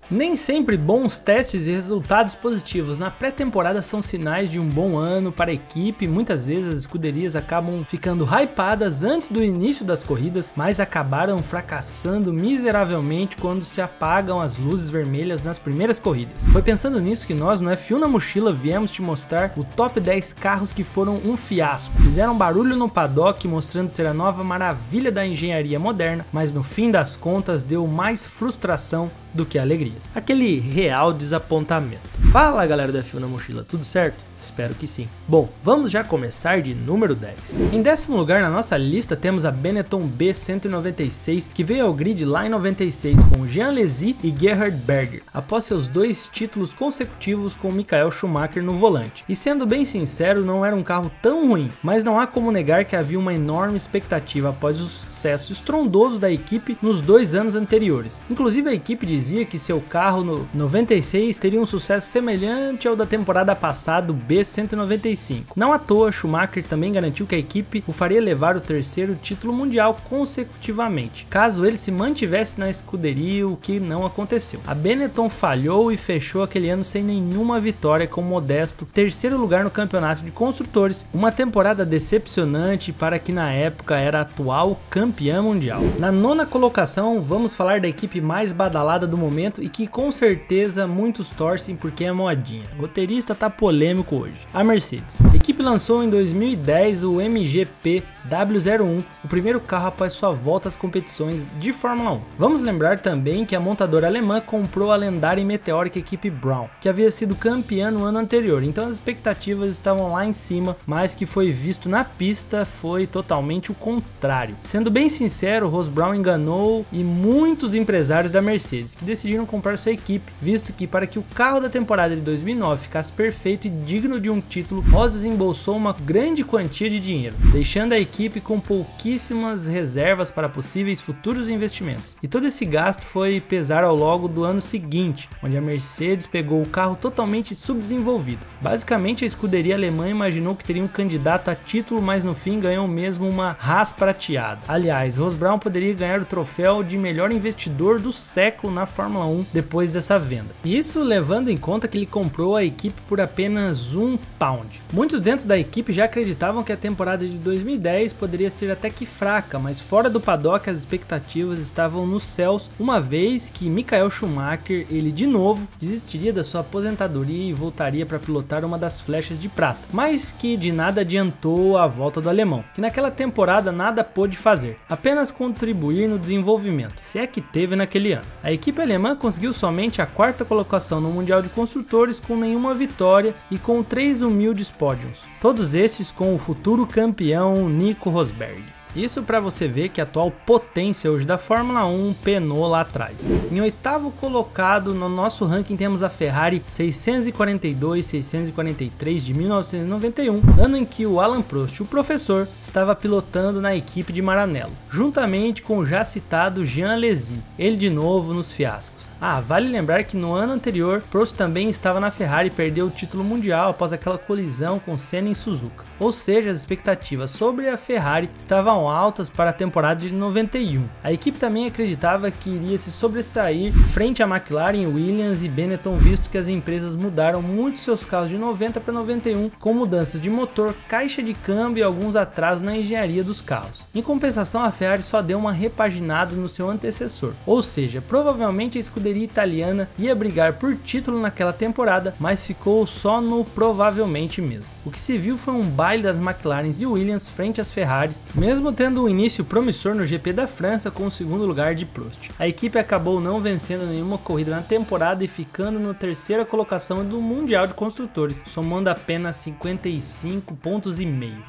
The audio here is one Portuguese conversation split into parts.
Nem sempre bons testes e resultados positivos na pré-temporada são sinais de um bom ano para a equipe. Muitas vezes as escuderias acabam ficando hypadas antes do início das corridas, mas acabaram fracassando miseravelmente quando se apagam as luzes vermelhas nas primeiras corridas. Foi pensando nisso que nós no F1 na Mochila viemos te mostrar o top 10 carros que foram um fiasco. Fizeram barulho no paddock mostrando ser a nova maravilha da engenharia moderna, mas no fim das contas deu mais frustração do que alegrias. Aquele real desapontamento. Fala galera do F1 na Mochila, tudo certo? Espero que sim. Bom, vamos já começar de número 10. Em 10º lugar na nossa lista temos a Benetton B196, que veio ao grid lá em 96 com Jean Alesi e Gerhard Berger, após seus 2 títulos consecutivos com Michael Schumacher no volante. E sendo bem sincero, não era um carro tão ruim, mas não há como negar que havia uma enorme expectativa após o sucesso estrondoso da equipe nos 2 anos anteriores. Inclusive a equipe dizia que seu carro no 96 teria um sucesso semelhante ao da temporada passada, B195. Não à toa, Schumacher também garantiu que a equipe o faria levar o 3º título mundial consecutivamente, caso ele se mantivesse na escuderia, o que não aconteceu. A Benetton falhou e fechou aquele ano sem nenhuma vitória, com um modesto 3º lugar no campeonato de construtores, uma temporada decepcionante para que na época era a atual campeã mundial. Na 9ª colocação, vamos falar da equipe mais badalada do momento e que com certeza muitos torcem porque é modinha. O roteirista tá polêmico hoje. A Mercedes. A equipe lançou em 2010 o MGP W01, o primeiro carro após sua volta às competições de Fórmula 1. Vamos lembrar também que a montadora alemã comprou a lendária e meteórica equipe Brown, que havia sido campeã no ano anterior, então as expectativas estavam lá em cima, mas que foi visto na pista foi totalmente o contrário. Sendo bem sincero, Ross Brown enganou e muitos empresários da Mercedes, que decidiram comprar sua equipe, visto que para que o carro da temporada de 2009 ficasse perfeito e digno de um título, Ross desembolsou uma grande quantia de dinheiro, deixando a equipe com pouquíssimas reservas para possíveis futuros investimentos. E todo esse gasto foi pesar ao longo do ano seguinte, onde a Mercedes pegou o carro totalmente subdesenvolvido. Basicamente, a escuderia alemã imaginou que teria um candidato a título, mas no fim ganhou mesmo uma Haas prateada. Aliás, Ross Brown poderia ganhar o troféu de melhor investidor do século na Fórmula 1 depois dessa venda. Isso levando em conta que ele comprou a equipe por apenas £1. Muitos dentro da equipe já acreditavam que a temporada de 2010 poderia ser até que fraca, mas fora do paddock as expectativas estavam nos céus, uma vez que Michael Schumacher, ele de novo desistiria da sua aposentadoria e voltaria para pilotar uma das flechas de prata, mas que de nada adiantou a volta do alemão, que naquela temporada nada pôde fazer, apenas contribuir no desenvolvimento, se é que teve naquele ano. A equipe alemã conseguiu somente a 4ª colocação no Mundial de Construtores com nenhuma vitória e com 3 humildes pódios, todos esses com o futuro campeão Nico Rosberg. Isso para você ver que a atual potência hoje da Fórmula 1 penou lá atrás. Em 8º colocado no nosso ranking temos a Ferrari 642-643 de 1991, ano em que o Alain Prost, o professor, estava pilotando na equipe de Maranello, juntamente com o já citado Jean Alesi, ele de novo nos fiascos. Vale lembrar que no ano anterior, Prost também estava na Ferrari e perdeu o título mundial após aquela colisão com Senna em Suzuka. Ou seja, as expectativas sobre a Ferrari estavam altas para a temporada de 91. A equipe também acreditava que iria se sobressair frente a McLaren, Williams e Benetton, visto que as empresas mudaram muito seus carros de 90 para 91, com mudanças de motor, caixa de câmbio e alguns atrasos na engenharia dos carros. Em compensação, a Ferrari só deu uma repaginada no seu antecessor, ou seja, provavelmente a escuderia italiana ia brigar por título naquela temporada, mas ficou só no provavelmente mesmo. O que se viu foi um baile das McLarens e Williams frente às Ferraris, mesmo tendo um início promissor no GP da França com o 2º lugar de Prost. A equipe acabou não vencendo nenhuma corrida na temporada e ficando na 3ª colocação do Mundial de Construtores, somando apenas 55,5 pontos.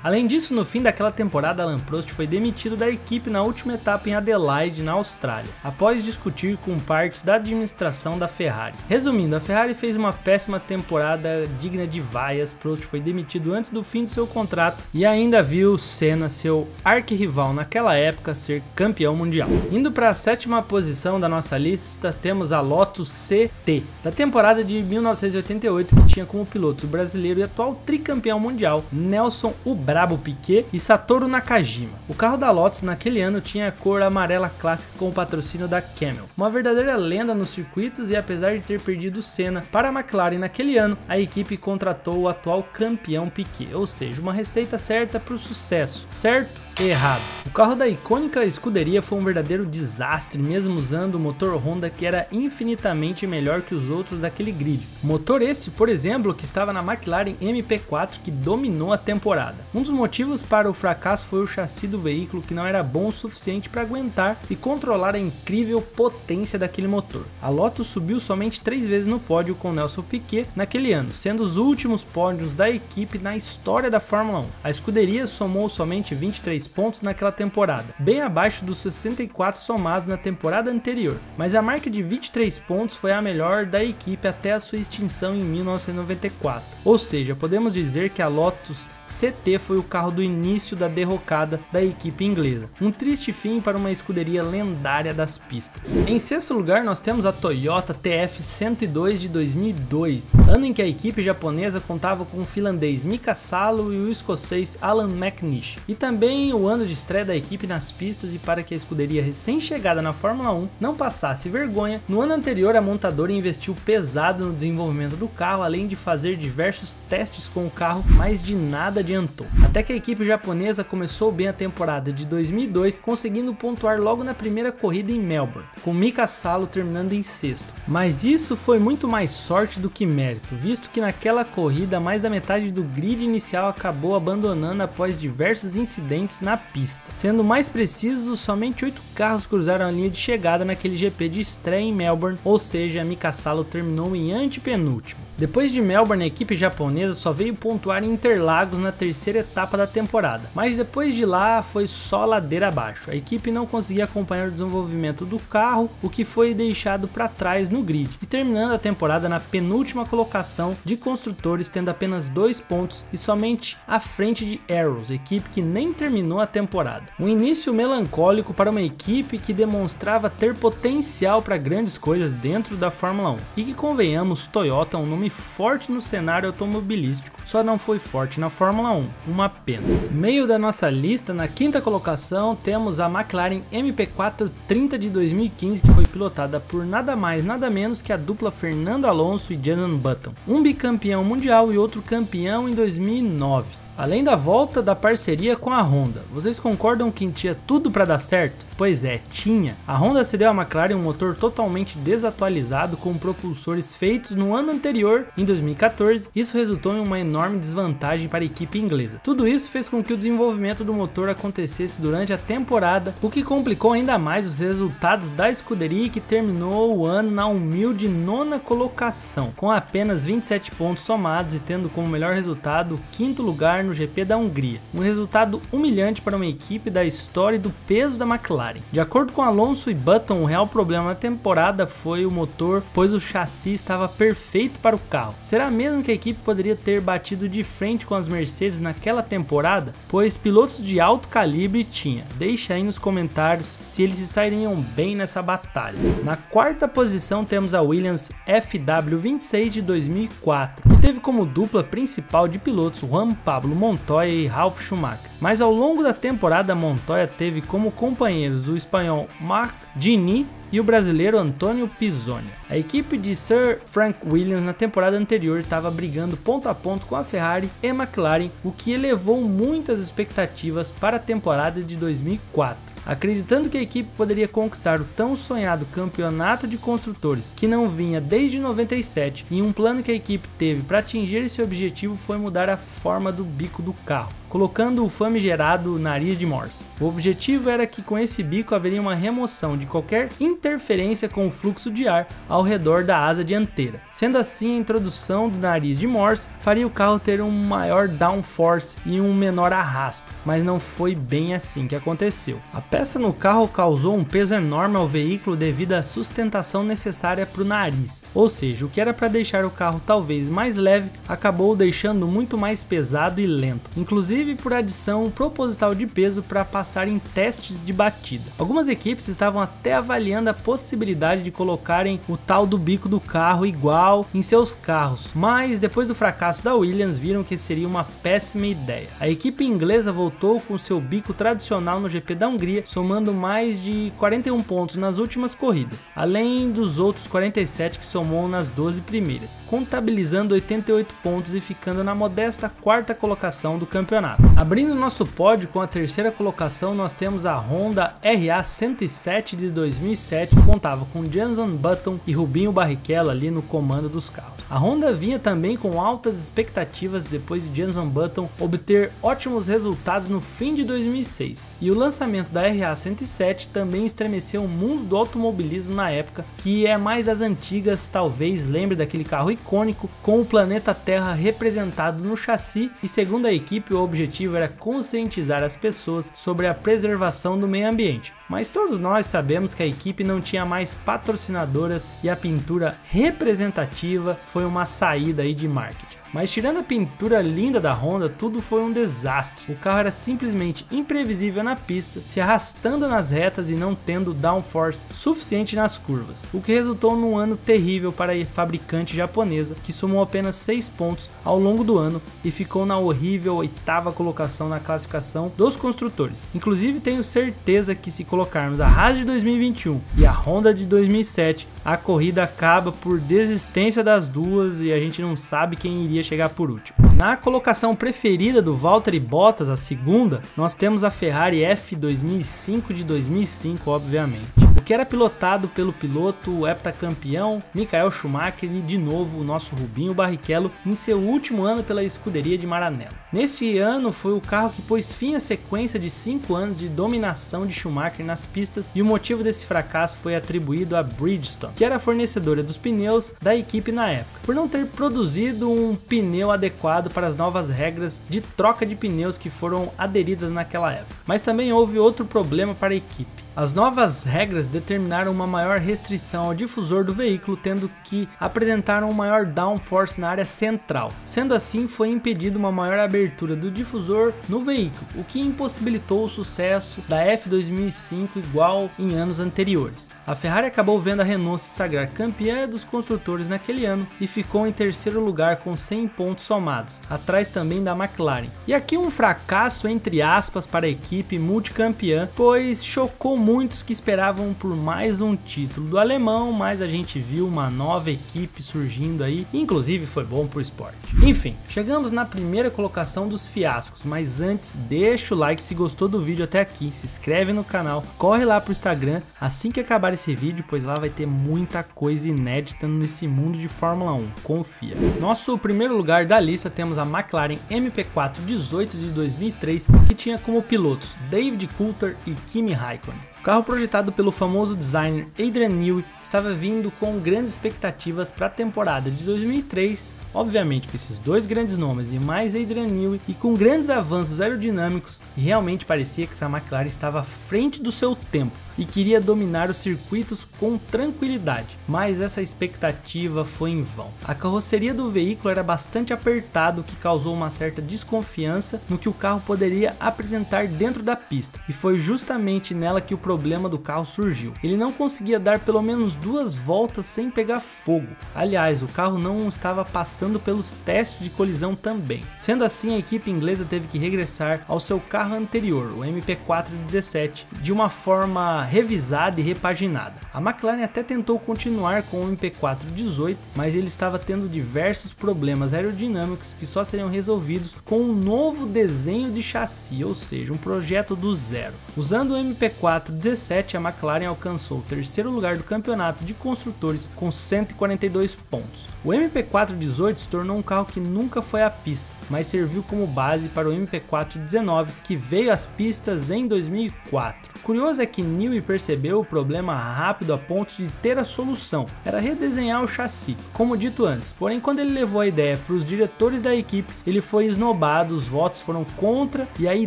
Além disso, no fim daquela temporada, Alain Prost foi demitido da equipe na última etapa em Adelaide, na Austrália, após discutir com partes da administração da Ferrari. Resumindo, a Ferrari fez uma péssima temporada digna de vaias, Prost foi demitido demitido antes do fim do seu contrato e ainda viu Senna, seu arquirrival naquela época, ser campeão mundial. Indo para a 7ª posição da nossa lista, temos a Lotus CT, da temporada de 1988, que tinha como pilotos o brasileiro e atual tricampeão mundial Nelson "o Brabo" Piquet e Satoru Nakajima. O carro da Lotus naquele ano tinha a cor amarela clássica com o patrocínio da Camel, uma verdadeira lenda nos circuitos, e apesar de ter perdido Senna para a McLaren naquele ano, a equipe contratou o atual campeão Piquet, ou seja, uma receita certa para o sucesso, certo? Errado. O carro da icônica escuderia foi um verdadeiro desastre, mesmo usando o motor Honda, que era infinitamente melhor que os outros daquele grid. Motor esse, por exemplo, que estava na McLaren MP4, que dominou a temporada. Um dos motivos para o fracasso foi o chassi do veículo, que não era bom o suficiente para aguentar e controlar a incrível potência daquele motor. A Lotus subiu somente 3 vezes no pódio com Nelson Piquet naquele ano, sendo os últimos pódios da equipe na história da Fórmula 1. A escuderia somou somente 23 pontos naquela temporada, bem abaixo dos 64 somados na temporada anterior, mas a marca de 23 pontos foi a melhor da equipe até a sua extinção em 1994, ou seja, podemos dizer que a Lotus CT foi o carro do início da derrocada da equipe inglesa. Um triste fim para uma escuderia lendária das pistas. Em 6º lugar nós temos a Toyota TF102 de 2002, ano em que a equipe japonesa contava com o finlandês Mika Salo e o escocês Alan McNish, e também o ano de estreia da equipe nas pistas, e para que a escuderia recém-chegada na Fórmula 1 não passasse vergonha, no ano anterior a montadora investiu pesado no desenvolvimento do carro, além de fazer diversos testes com o carro, mas de nada adiantou. Até que a equipe japonesa começou bem a temporada de 2002, conseguindo pontuar logo na primeira corrida em Melbourne, com Mika Salo terminando em 6º. Mas isso foi muito mais sorte do que mérito, visto que naquela corrida mais da metade do grid inicial acabou abandonando após diversos incidentes na pista. Sendo mais preciso, somente 8 carros cruzaram a linha de chegada naquele GP de estreia em Melbourne, ou seja, Mika Salo terminou em antepenúltimo. Depois de Melbourne, a equipe japonesa só veio pontuar em Interlagos na 3ª etapa da temporada, mas depois de lá foi só ladeira abaixo. A equipe não conseguia acompanhar o desenvolvimento do carro, o que foi deixado para trás no grid, e terminando a temporada na penúltima colocação de construtores, tendo apenas 2 pontos e somente à frente de Arrows, equipe que nem terminou a temporada. Um início melancólico para uma equipe que demonstrava ter potencial para grandes coisas dentro da Fórmula 1, e que, convenhamos, Toyota é um nome forte no cenário automobilístico, só não foi forte na Fórmula 1, uma pena. No meio da nossa lista, na 5ª colocação, temos a McLaren MP4 30 de 2015, que foi pilotada por nada mais nada menos que a dupla Fernando Alonso e Jenson Button, um bicampeão mundial e outro campeão em 2009. Além da volta da parceria com a Honda, vocês concordam que tinha tudo para dar certo? Pois é, tinha. A Honda cedeu à McLaren um motor totalmente desatualizado com propulsores feitos no ano anterior, em 2014, isso resultou em uma enorme desvantagem para a equipe inglesa. Tudo isso fez com que o desenvolvimento do motor acontecesse durante a temporada, o que complicou ainda mais os resultados da escuderia, que terminou o ano na humilde 9ª colocação, com apenas 27 pontos somados e tendo como melhor resultado o 5º lugar no GP da Hungria, um resultado humilhante para uma equipe da história e do peso da McLaren. De acordo com Alonso e Button, o real problema na temporada foi o motor, pois o chassi estava perfeito para o carro. Será mesmo que a equipe poderia ter batido de frente com as Mercedes naquela temporada? Pois pilotos de alto calibre tinha. Deixa aí nos comentários se eles se sairiam bem nessa batalha. Na 4ª posição temos a Williams FW26 de 2004, que teve como dupla principal de pilotos Juan Pablo Montoya e Ralf Schumacher, mas ao longo da temporada Montoya teve como companheiros o espanhol Marc Gini e o brasileiro Antônio Pisoni. A equipe de Sir Frank Williams na temporada anterior estava brigando ponto a ponto com a Ferrari e McLaren, o que elevou muitas expectativas para a temporada de 2004. Acreditando que a equipe poderia conquistar o tão sonhado campeonato de construtores, que não vinha desde 97, e um plano que a equipe teve para atingir esse objetivo foi mudar a forma do bico do carro, colocando o famigerado nariz de Morse. O objetivo era que com esse bico haveria uma remoção de qualquer interferência com o fluxo de ar ao redor da asa dianteira. Sendo assim, a introdução do nariz de Morse faria o carro ter um maior downforce e um menor arrasto, mas não foi bem assim que aconteceu. A peça no carro causou um peso enorme ao veículo devido à sustentação necessária para o nariz, ou seja, o que era para deixar o carro talvez mais leve acabou deixando muito mais pesado e lento, inclusive por adição proposital de peso para passar em testes de batida. Algumas equipes estavam até avaliando a possibilidade de colocarem o tal do bico do carro igual em seus carros, mas depois do fracasso da Williams viram que seria uma péssima ideia. A equipe inglesa voltou com seu bico tradicional no GP da Hungria, somando mais de 41 pontos nas últimas corridas, além dos outros 47 que somou nas 12 primeiras, contabilizando 88 pontos e ficando na modesta quarta colocação do campeonato. Abrindo nosso pódio com a terceira colocação, nós temos a Honda RA107 de 2007, que contava com Jenson Button e Rubinho Barrichello ali no comando dos carros. A Honda vinha também com altas expectativas depois de Jenson Button obter ótimos resultados no fim de 2006, e o lançamento da RA107 também estremeceu o mundo do automobilismo na época, que é mais das antigas, talvez lembre daquele carro icônico com o planeta Terra representado no chassi, e segundo a equipe o objetivo era conscientizar as pessoas sobre a preservação do meio ambiente. Mas todos nós sabemos que a equipe não tinha mais patrocinadoras e a pintura representativa foi uma saída aí de marketing. Mas tirando a pintura linda da Honda, tudo foi um desastre. O carro era simplesmente imprevisível na pista, se arrastando nas retas e não tendo downforce suficiente nas curvas, o que resultou num ano terrível para a fabricante japonesa, que somou apenas 6 pontos ao longo do ano e ficou na horrível 8ª colocação na classificação dos construtores. Inclusive tenho certeza que se colocarmos a Haas de 2021 e a Honda de 2007, a corrida acaba por desistência das duas e a gente não sabe quem iria chegar por último. Na colocação preferida do Valtteri Bottas, a segunda, nós temos a Ferrari F2005 de 2005, obviamente. O que era pilotado pelo piloto heptacampeão Michael Schumacher e de novo o nosso Rubinho Barrichello em seu último ano pela escuderia de Maranello. Nesse ano foi o carro que pôs fim à sequência de 5 anos de dominação de Schumacher nas pistas, e o motivo desse fracasso foi atribuído a Bridgestone, que era a fornecedora dos pneus da equipe na época, por não ter produzido um pneu adequado para as novas regras de troca de pneus que foram aderidas naquela época. Mas também houve outro problema para a equipe. As novas regras determinaram uma maior restrição ao difusor do veículo, tendo que apresentar um maior downforce na área central. Sendo assim, foi impedida uma maior abertura do difusor no veículo, o que impossibilitou o sucesso da F2005 igual em anos anteriores. A Ferrari acabou vendo a Renault se sagrar campeã dos construtores naquele ano e ficou em terceiro lugar com 100 pontos somados, atrás também da McLaren. E aqui um fracasso entre aspas para a equipe multicampeã, pois chocou muitos que esperavam por mais um título do alemão, mas a gente viu uma nova equipe surgindo aí, inclusive foi bom pro esporte. Enfim, chegamos na primeira colocação dos fiascos, mas antes deixa o like se gostou do vídeo até aqui, se inscreve no canal, corre lá pro Instagram assim que acabar esse vídeo, pois lá vai ter muita coisa inédita nesse mundo de Fórmula 1, confia. Nosso primeiro lugar da lista temos a McLaren MP4 18 de 2003, que tinha como pilotos David Coulthard e Kimi Raikkonen. O carro projetado pelo famoso designer Adrian Newey estava vindo com grandes expectativas para a temporada de 2003, obviamente com esses dois grandes nomes e mais Adrian Newey, e com grandes avanços aerodinâmicos, e realmente parecia que essa McLaren estava à frente do seu tempo e queria dominar os circuitos com tranquilidade, mas essa expectativa foi em vão. A carroceria do veículo era bastante apertado, o que causou uma certa desconfiança no que o carro poderia apresentar dentro da pista, e foi justamente nela que o problema do carro surgiu. Ele não conseguia dar pelo menos 2 voltas sem pegar fogo. Aliás, o carro não estava passando pelos testes de colisão também. Sendo assim, a equipe inglesa teve que regressar ao seu carro anterior, o MP4 17, de uma forma revisada e repaginada. A McLaren até tentou continuar com o MP4 18, mas ele estava tendo diversos problemas aerodinâmicos que só seriam resolvidos com um novo desenho de chassi, ou seja, um projeto do zero. Usando o MP4 2017, a McLaren alcançou o terceiro lugar do campeonato de construtores com 142 pontos. O MP4-18 se tornou um carro que nunca foi à pista, mas serviu como base para o MP4-19, que veio às pistas em 2004. Curioso é que Newey percebeu o problema rápido a ponto de ter a solução, era redesenhar o chassi, como dito antes, porém quando ele levou a ideia para os diretores da equipe, ele foi esnobado, os votos foram contra e aí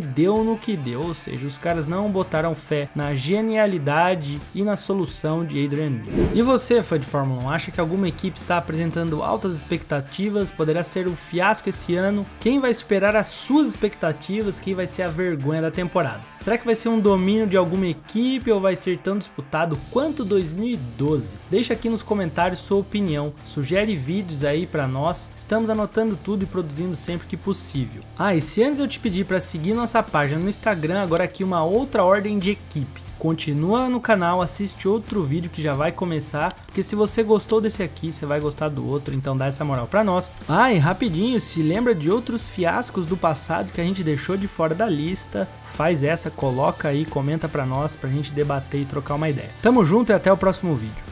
deu no que deu, ou seja, os caras não botaram fé na genialidade e na solução de Adrian Newey. E você, fã de Fórmula 1, acha que alguma equipe está apresentando altas expectativas, poderá ser um fiasco esse ano? Quem vai superar as suas expectativas? Quem vai ser a vergonha da temporada? Será que vai ser um domínio de alguma equipe ou vai ser tão disputado quanto 2012? Deixa aqui nos comentários sua opinião, sugere vídeos aí pra nós, estamos anotando tudo e produzindo sempre que possível. E se antes eu te pedir para seguir nossa página no Instagram, agora aqui uma outra ordem de equipe. Continua no canal, assiste outro vídeo que já vai começar, porque se você gostou desse aqui, você vai gostar do outro, então dá essa moral pra nós. E rapidinho, se lembra de outros fiascos do passado que a gente deixou de fora da lista, faz essa, coloca aí, comenta pra nós, pra gente debater e trocar uma ideia. Tamo junto e até o próximo vídeo.